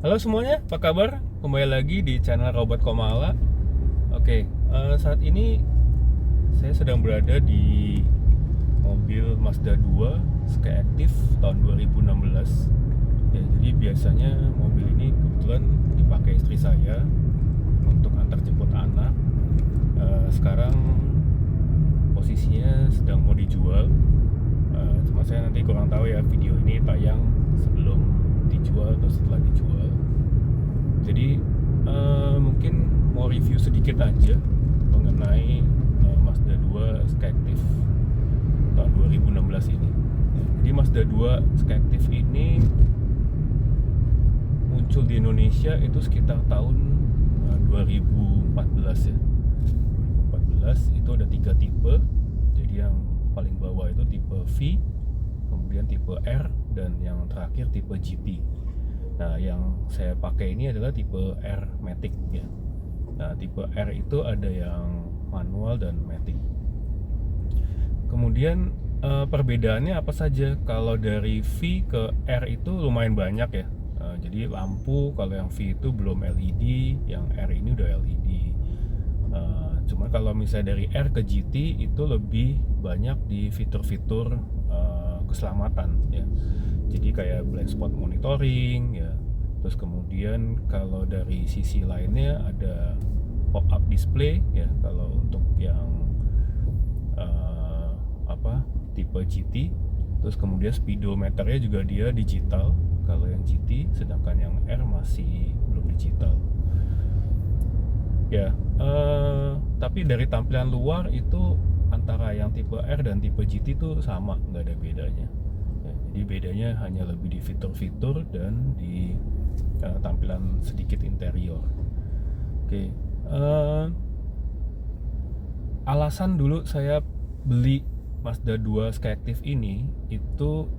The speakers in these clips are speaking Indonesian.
Halo semuanya, apa kabar? Kembali lagi di channel Robot Komala. Oke, saat ini saya sedang berada di mobil Mazda 2 Skyactiv tahun 2016. Ya, jadi biasanya mobil ini kebetulan dipakai istri saya untuk antar jemput anak. Sekarang posisinya sedang mau dijual. Cuma saya nanti kurang tahu ya, video ini tayang sebelum dijual atau setelah dijual. Jadi mungkin mau review sedikit aja mengenai Mazda 2 Skyactiv tahun 2016 ini. Jadi Mazda 2 Skyactiv ini muncul di Indonesia itu sekitar tahun 2014 ya. 2014 itu ada 3 tipe. Jadi yang paling bawah itu tipe V, kemudian tipe R, dan yang terakhir tipe GT. Nah, yang saya pakai ini adalah tipe R Matic ya. Nah, tipe R itu ada yang manual dan Matic. Kemudian perbedaannya apa saja? Kalau dari V ke R itu lumayan banyak ya. Jadi lampu kalau yang V itu belum LED, yang R ini udah LED. Cuma kalau misalnya dari R ke GT itu lebih banyak di fitur-fitur keselamatan ya. Jadi kayak blind spot monitoring ya. Terus kemudian kalau dari sisi lainnya ada pop up display ya, kalau untuk yang tipe GT. Terus kemudian speedometernya juga dia digital kalau yang GT, sedangkan yang R masih belum digital ya. Tapi dari tampilan luar itu antara yang tipe R dan tipe GT itu sama, nggak ada bedanya ya. Jadi bedanya hanya lebih di fitur-fitur dan di tampilan sedikit interior. Oke, alasan dulu saya beli Mazda 2 Skyactiv ini itu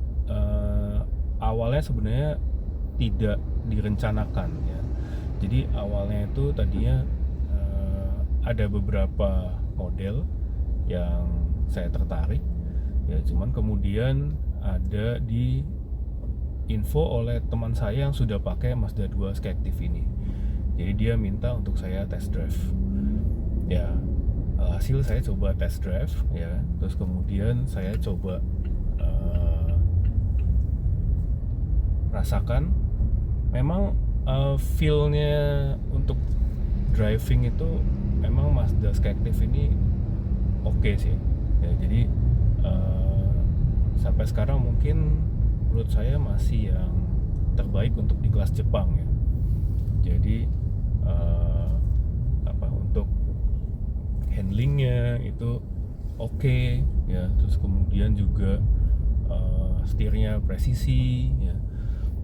awalnya sebenarnya tidak direncanakan ya. Jadi awalnya itu tadinya ada beberapa model yang saya tertarik ya, cuman kemudian ada di info oleh teman saya yang sudah pakai Mazda 2 Skyactiv ini. Jadi dia minta untuk saya test drive ya. Hasil saya coba test drive ya, terus kemudian saya coba rasakan. Memang feel-nya untuk driving itu memang Mazda Skyactiv ini oke sih ya. Jadi sampai sekarang mungkin menurut saya masih yang terbaik untuk di kelas Jepang ya. Jadi untuk handlingnya itu oke ya. Terus kemudian juga setirnya presisi ya.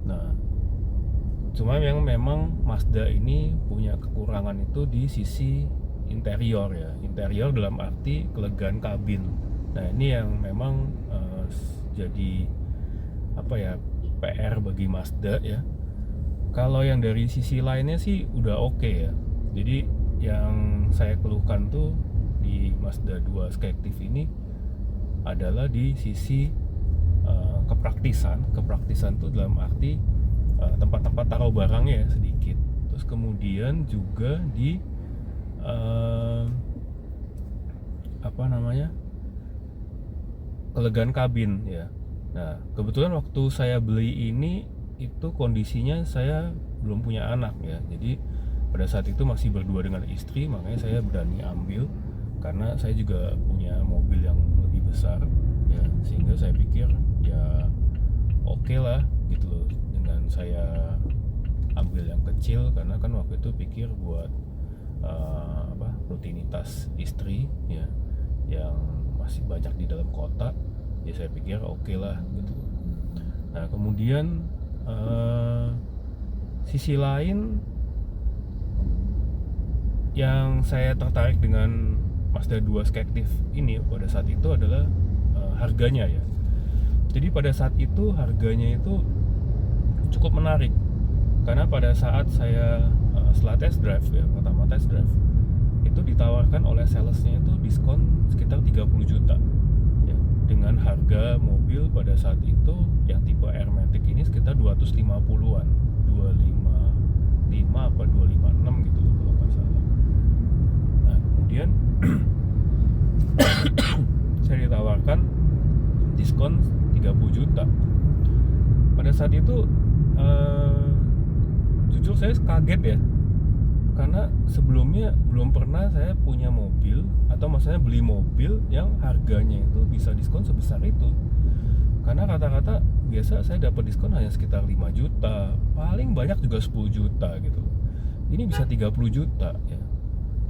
Nah, cuma yang memang Mazda ini punya kekurangan itu di sisi interior ya. Interior dalam arti kelegaan kabin. Nah, ini yang memang jadi PR bagi Mazda ya. Kalau yang dari sisi lainnya sih udah oke ya. Jadi yang saya keluhkan tuh di Mazda 2 Skyactiv ini adalah di sisi kepraktisan tuh dalam arti tempat-tempat taruh barangnya ya sedikit. Terus kemudian juga di kelegaan kabin ya. Nah, kebetulan waktu saya beli ini itu kondisinya saya belum punya anak ya. Jadi pada saat itu masih berdua dengan istri, makanya saya berani ambil karena saya juga punya mobil yang lebih besar ya, sehingga saya pikir ya oke lah gitu loh dengan saya ambil yang kecil, karena kan waktu itu pikir buat rutinitas istri ya yang masih banyak di dalam kota, ya saya pikir oke lah gitu. Nah, kemudian sisi lain yang saya tertarik dengan Mazda 2 Skyactiv ini pada saat itu adalah harganya ya. Jadi pada saat itu harganya itu cukup menarik, karena pada saat saya setelah test drive ya, pertama test drive itu ditawarkan oleh salesnya itu diskon sekitar 30 juta ya, dengan harga mobil pada saat itu yang tipe R Matic ini sekitar 250-an 255 apa 256 gitu loh kalau nggak salah. Nah kemudian saya ditawarkan diskon 30 juta. Pada saat itu jujur saya kaget ya, karena sebelumnya belum pernah saya punya mobil atau maksudnya beli mobil yang harganya itu bisa diskon sebesar itu. Karena rata-rata biasa saya dapat diskon hanya sekitar 5 juta, paling banyak juga 10 juta gitu. Ini bisa 30 juta ya.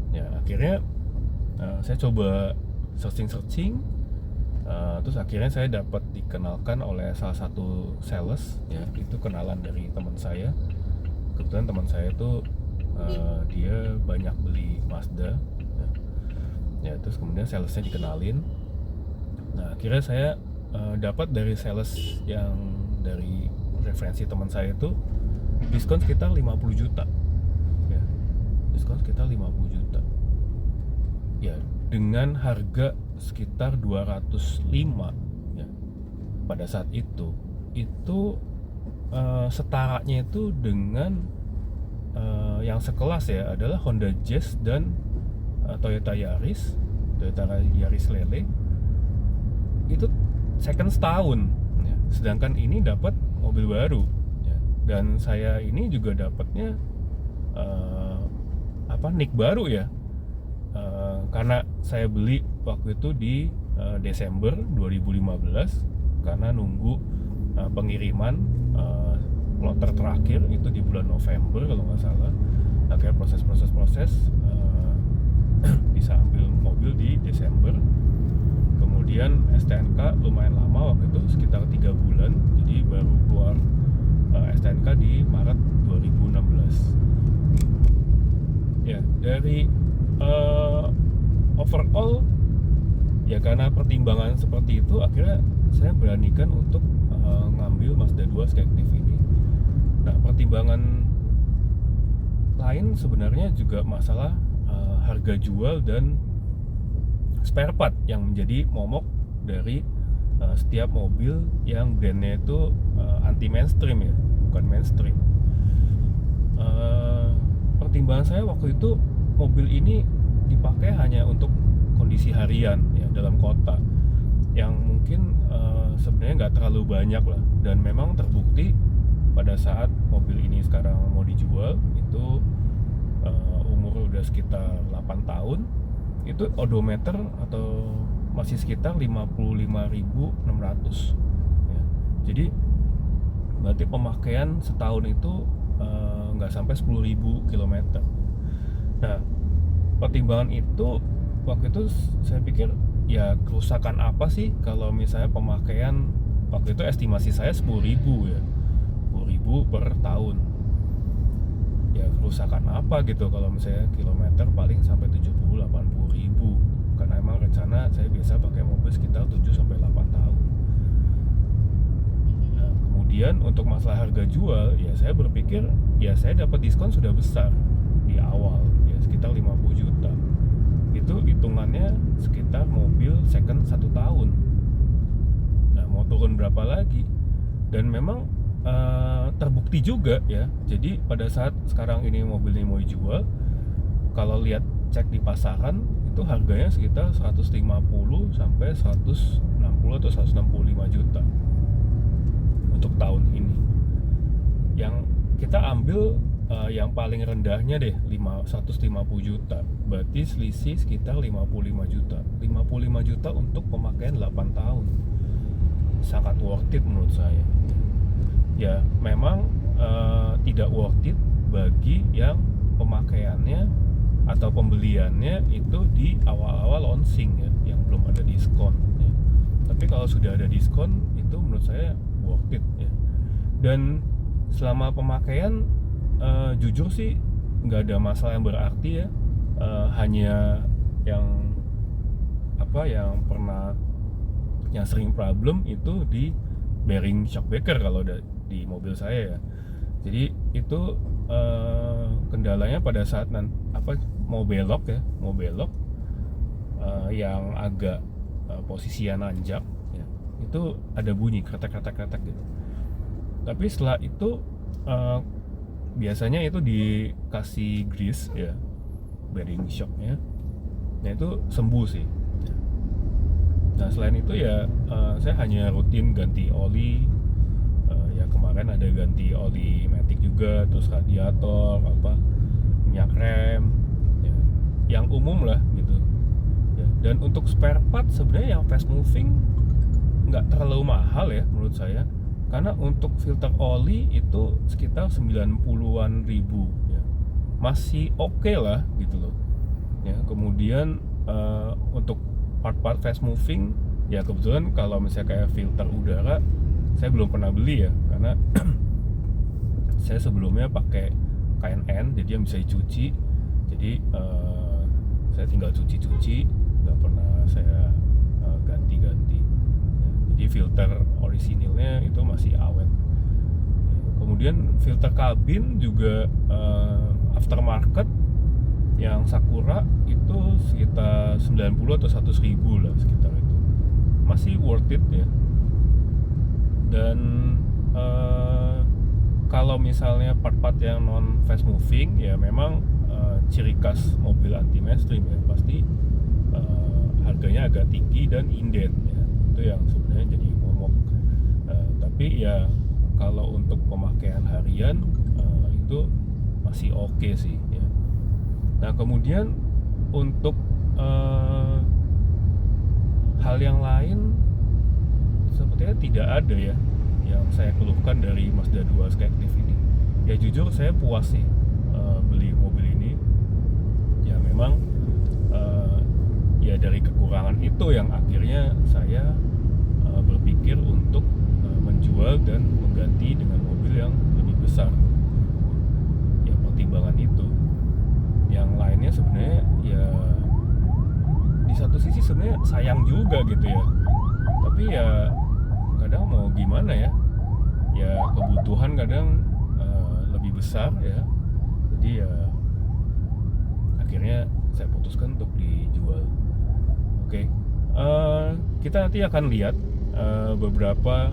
Ya akhirnya saya coba searching, terus akhirnya saya dapat dikenalkan oleh salah satu sales ya, itu kenalan dari teman saya. Kebetulan teman saya itu dia banyak beli Mazda ya, terus kemudian salesnya dikenalin. Nah akhirnya saya dapat dari sales yang dari referensi teman saya itu diskon sekitar 50 juta ya, diskon sekitar 50 juta ya, dengan harga sekitar 205 ya pada saat itu setaranya itu dengan yang sekelas ya adalah Honda Jazz dan Toyota Yaris Lele itu second setahun ya. Sedangkan ini dapat mobil baru ya. Dan saya ini juga dapatnya nik baru ya, karena saya beli waktu itu di Desember 2015 karena nunggu pengiriman kloter terakhir itu di bulan November kalau nggak salah. Akhirnya proses bisa ambil mobil di Desember. Kemudian STNK lumayan lama waktu itu, sekitar 3 bulan. Jadi baru keluar STNK di Maret 2016. Ya, dari overall ya karena pertimbangan seperti itu akhirnya saya beranikan untuk ngambil Mazda 2 Skyactiv ini. Nah, pertimbangan lain sebenarnya juga masalah harga jual dan spare part yang menjadi momok dari setiap mobil yang brandnya itu anti mainstream ya, bukan mainstream. Pertimbangan saya waktu itu mobil ini dipakai hanya untuk kondisi harian ya dalam kota, yang mungkin sebenarnya nggak terlalu banyak lah, dan memang terbukti pada saat mobil ini sekarang mau dijual itu umur udah sekitar 8 tahun, itu odometer atau masih sekitar 55.600 ya. Jadi berarti pemakaian setahun itu nggak sampai 10.000 km. Nah pertimbangan itu waktu itu saya pikir ya kerusakan apa sih kalau misalnya pemakaian waktu itu estimasi saya 10.000 ya, 10.000 per tahun. Ya kerusakan apa gitu kalau misalnya kilometer paling sampai 70-80 ribu, karena emang rencana saya biasa pakai mobil sekitar 7-8 tahun. Nah kemudian untuk masalah harga jual ya saya berpikir ya saya dapat diskon sudah besar di awal ya, sekitar 50 juta. Itu hitungannya sekitar mobil second 1 tahun. Nah mau turun berapa lagi? Dan memang terbukti juga ya. Jadi pada saat sekarang ini mobil ini mau dijual, kalau lihat cek di pasaran itu harganya sekitar 150 sampai 160 atau 165 juta untuk tahun ini. Yang kita ambil yang paling rendahnya deh 150 juta, berarti selisih sekitar 55 juta 55 juta untuk pemakaian 8 tahun. Sangat worth it menurut saya. Ya memang tidak worth it bagi yang pemakaiannya atau pembeliannya itu di awal-awal launching ya, yang belum ada diskon ya. Tapi kalau sudah ada diskon itu menurut saya worth it ya. Dan selama pemakaian jujur sih nggak ada masalah yang berarti ya. Hanya yang yang sering problem itu di bearing shock breaker kalau di mobil saya ya. Jadi itu kendalanya pada saat mau belok yang agak posisinya nanjak ya, itu ada bunyi kretek gitu. Tapi setelah itu biasanya itu dikasih grease ya, bearing shocknya, nah itu sembuh sih. Nah selain itu ya saya hanya rutin ganti oli. Ya kemarin ada ganti oli matic juga, terus radiator, minyak rem, ya, yang umum lah gitu ya. Dan untuk spare part sebenarnya yang fast moving nggak terlalu mahal ya menurut saya, karena untuk filter oli itu sekitar 90-an ribu ya, masih oke lah gitu loh ya. Kemudian untuk part-part fast moving ya, kebetulan kalau misalnya kayak filter udara saya belum pernah beli ya, karena saya sebelumnya pakai KNN jadi yang bisa dicuci, jadi saya tinggal cuci-cuci, nggak pernah saya ganti-ganti ya. Jadi filter orisinilnya itu masih awet. Kemudian filter kabin juga aftermarket yang Sakura itu sekitar 90 atau 100 ribu lah, sekitar itu masih worth it ya. Dan kalau misalnya part-part yang non fast moving ya memang ciri khas mobil anti mainstream ya, pasti harganya agak tinggi dan inden ya, itu yang sebenarnya jadi momok. Tapi ya kalau untuk pemakaian harian itu masih oke sih ya. Nah kemudian untuk hal yang lain sepertinya tidak ada ya yang saya keluhkan dari Mazda 2 Skyactiv ini. Ya jujur saya puas sih beli mobil ini. Ya memang ya dari kekurangan itu yang akhirnya saya berpikir untuk menjual dan mengganti dengan mobil yang lebih besar. Ya pertimbangan itu. Yang lainnya sebenarnya ya di satu sisi sebenarnya sayang juga gitu ya, tapi ya kadang mau gimana ya, ya kebutuhan kadang lebih besar ya, jadi ya akhirnya saya putuskan untuk dijual. Oke. Kita nanti akan lihat beberapa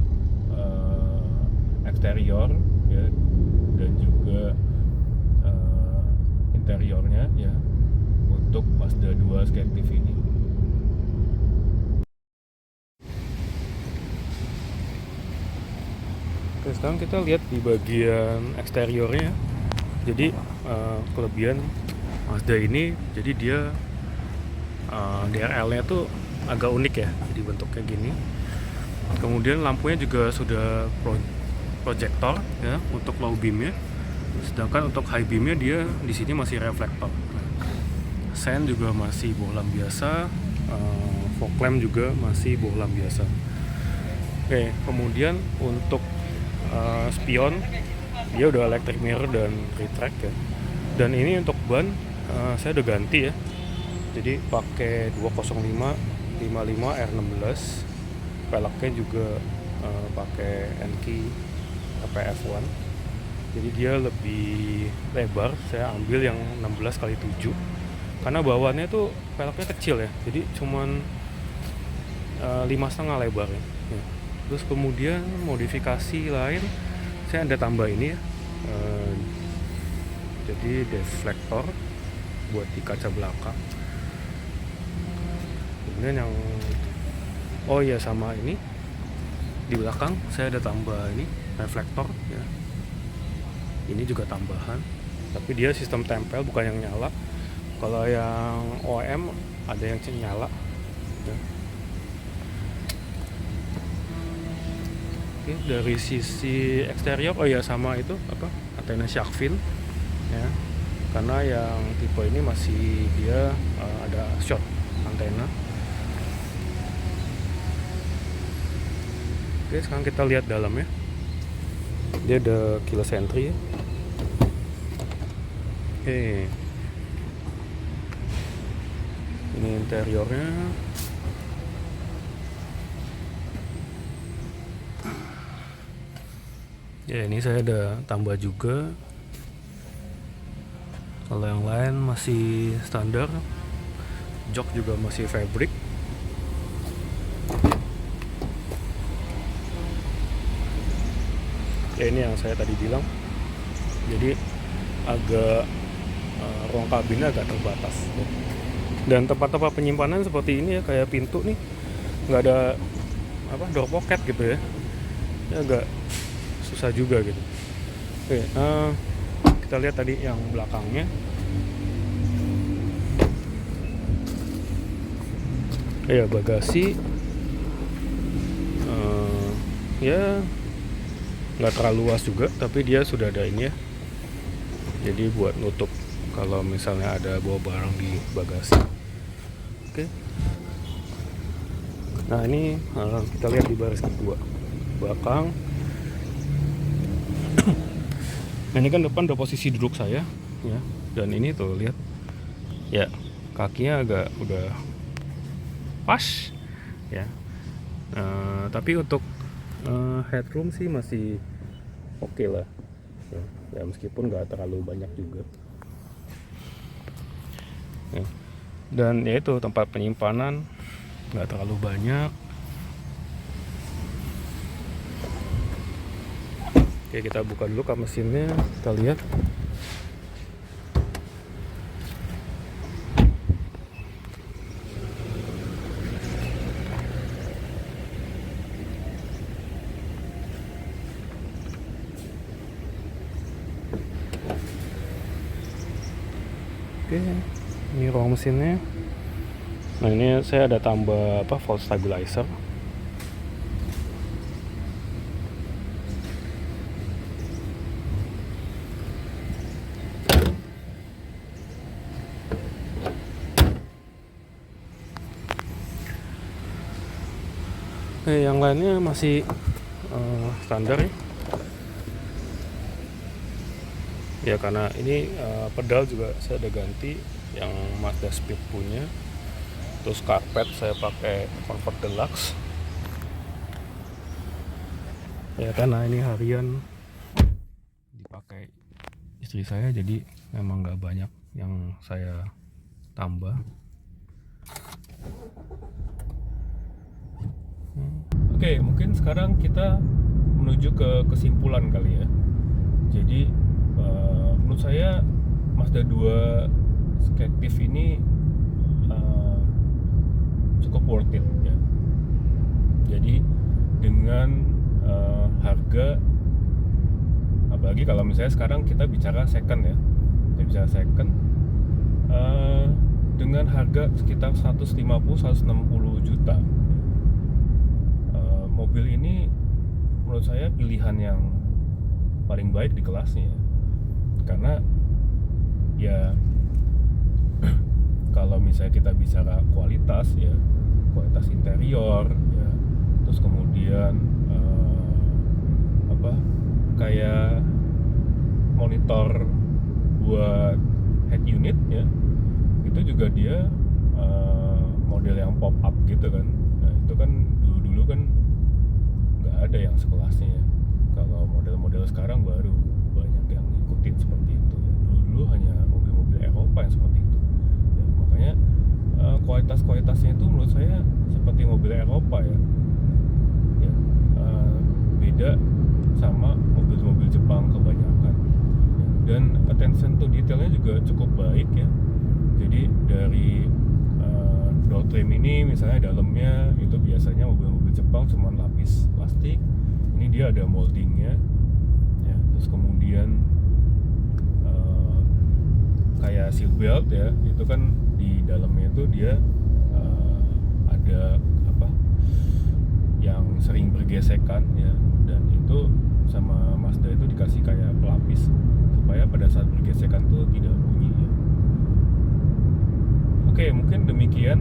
eksterior ya, dan juga interiornya ya untuk Mazda 2 Skyactiv ini. Oke, sekarang kita lihat di bagian eksteriornya. Jadi kelebihan Mazda ini, jadi dia DRL-nya tuh agak unik ya, jadi bentuknya gini. Kemudian lampunya juga sudah proyektor ya untuk low beamnya, sedangkan untuk high beamnya dia di sini masih reflektor. Sen juga masih bohlam biasa, fog lamp juga masih bohlam biasa. Oke, kemudian untuk spion dia udah electric mirror dan retract ya. Dan ini untuk ban saya udah ganti ya. Jadi pakai 205 55 R16. Peleknya juga pakai Enkei PF1. Jadi dia lebih lebar. Saya ambil yang 16x7. Karena bawaannya tuh peleknya kecil ya. Jadi cuman 5,5 lebarnya. Ya. Terus kemudian modifikasi lain saya ada tambah ini ya, jadi deflektor buat di kaca belakang. Kemudian yang sama ini di belakang saya ada tambah ini reflektor ya, ini juga tambahan, tapi dia sistem tempel bukan yang nyala. Kalau yang OEM ada yang nyala ya. Dari sisi eksterior sama itu antena shark fin ya, karena yang tipe ini masih dia ada short antena. Oke, sekarang kita lihat dalamnya. Dia ada keyless entry ya. Oke, ini interiornya. Ya ini saya ada tambah juga. Kalau yang lain masih standar. Jok juga masih fabric. Ya ini yang saya tadi bilang. Jadi agak ruang kabinnya agak terbatas ya. Dan tempat-tempat penyimpanan seperti ini ya, kayak pintu nih nggak ada door pocket gitu ya, ya agak susah juga gitu. Oke, kita lihat tadi yang belakangnya. Ya bagasi ya nggak terlalu luas juga, tapi dia sudah ada ini ya, jadi buat nutup kalau misalnya ada bawa barang di bagasi. Oke. Nah ini kita lihat di baris kedua belakang. Nah ini kan depan udah posisi duduk saya ya, dan ini tuh lihat ya, kakinya agak udah pas ya. Tapi untuk headroom sih masih oke lah ya, meskipun nggak terlalu banyak juga ya. Dan ya itu, tempat penyimpanan nggak terlalu banyak. Oke, kita buka dulu kap mesinnya, kita lihat. Oke, ini ruang mesinnya. Nah ini saya ada tambah volt stabilizer. Yang lainnya masih standar ya. Ya karena ini pedal juga saya udah ganti yang Mazda Speed punya. Terus karpet saya pakai Comfort Deluxe. Ya karena ini harian dipakai istri saya, jadi memang nggak banyak yang saya tambah. Oke, mungkin sekarang kita menuju ke kesimpulan kali ya. Jadi menurut saya Mazda 2 Skyactiv ini cukup worth it ya. Jadi dengan harga, apalagi kalau misalnya sekarang kita bicara second ya, dengan harga sekitar 150-160 juta, mobil ini menurut saya pilihan yang paling baik di kelasnya, karena ya kalau misalnya kita bicara kualitas ya, kualitas interior ya, terus kemudian kayak monitor buat head unit ya, itu juga dia model yang pop up gitu kan. Nah itu kan dulu kan nggak ada yang sekelasnya ya. Kalau model-model sekarang baru banyak yang ngikutin seperti itu ya. Dulu hanya mobil-mobil Eropa yang seperti itu ya, makanya kualitasnya itu menurut saya seperti mobil Eropa ya, beda sama mobil-mobil Jepang kebanyakan ya. Dan attention to detailnya juga cukup baik ya. Jadi dari door trim ini misalnya dalamnya itu biasanya mobil-mobil Jepang cuma lapis plastik, ini dia ada moldingnya ya. Terus kemudian kayak seat belt ya, itu kan di dalamnya itu dia ada yang sering bergesekan ya, dan itu sama Mazda itu dikasih kayak pelapis supaya pada saat bergesekan tuh tidak bunyi ya. Oke, mungkin demikian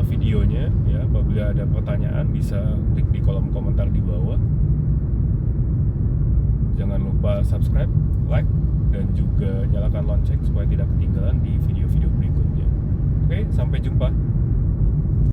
videonya ya. Apabila ada pertanyaan bisa klik di kolom komentar di bawah. Jangan lupa subscribe, like, dan juga nyalakan lonceng supaya tidak ketinggalan di video-video berikutnya. Oke, sampai jumpa.